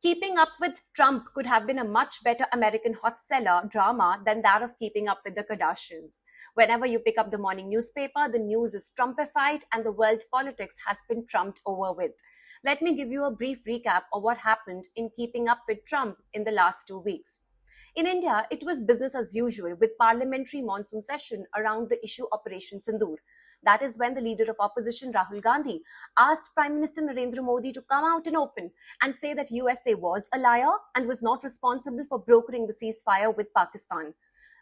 Keeping Up with Trump could have been a much better American hot seller drama than that of Keeping Up with the Kardashians. Whenever you pick up the morning newspaper, the news is Trumpified and the world politics has been trumped over with. Let me give you a brief recap of what happened in Keeping Up with Trump in the last 2 weeks. In India, it was business as usual with parliamentary monsoon session around the issue Operation Sindoor. That is when the leader of opposition, Rahul Gandhi, asked Prime Minister Narendra Modi to come out in open and say that USA was a liar and was not responsible for brokering the ceasefire with Pakistan.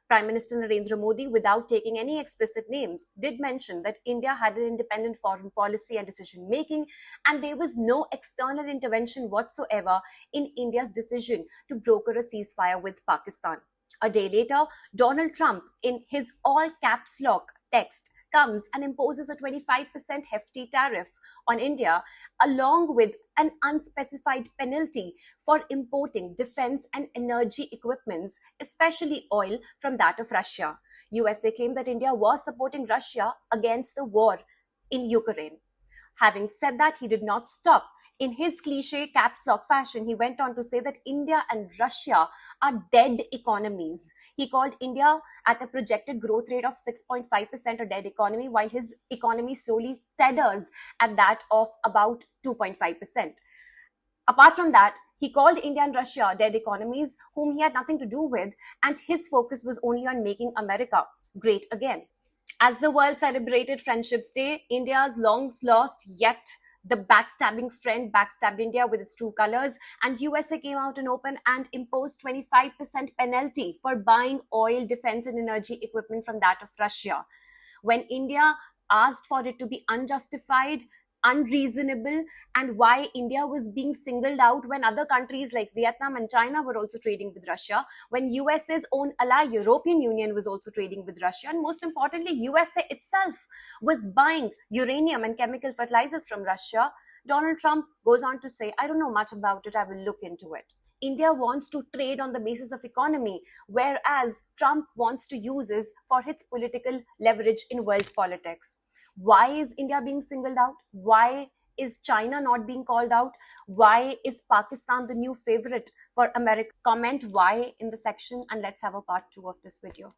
Prime Minister Narendra Modi, without taking any explicit names, did mention that India had an independent foreign policy and decision making, and there was no external intervention whatsoever in India's decision to broker a ceasefire with Pakistan. A day later, Donald Trump, in his all caps lock text, comes and imposes a 25% hefty tariff on India, along with an unspecified penalty for importing defense and energy equipments, especially oil, from that of Russia. USA claimed that India was supporting Russia against the war in Ukraine. Having said that, he did not stop. In his cliche caps lock fashion, he went on to say that India and Russia are dead economies. He called India at a projected growth rate of 6.5% a dead economy, while his economy slowly teeters at that of about 2.5%. Apart from that, he called India and Russia dead economies whom he had nothing to do with, and his focus was only on making America great again. As the world celebrated Friendship's Day, India's long lost yet the backstabbing friend backstabbed India with its true colors, and USA came out in open and imposed 25% penalty for buying oil, defense and energy equipment from that of Russia. When India asked for it to be unjustified, unreasonable, and why India was being singled out when other countries like Vietnam and China were also trading with Russia, when USA's own ally European Union was also trading with Russia, and most importantly USA itself was buying uranium and chemical fertilizers from Russia, Donald Trump goes on to say, I don't know much about it, I will look into it. India wants to trade on the basis of economy, whereas Trump wants to use it for its political leverage in world politics. Why is India being singled out? Why is China not being called out? Why is Pakistan the new favorite for America? Comment why in the section and let's have a part 2 of this video.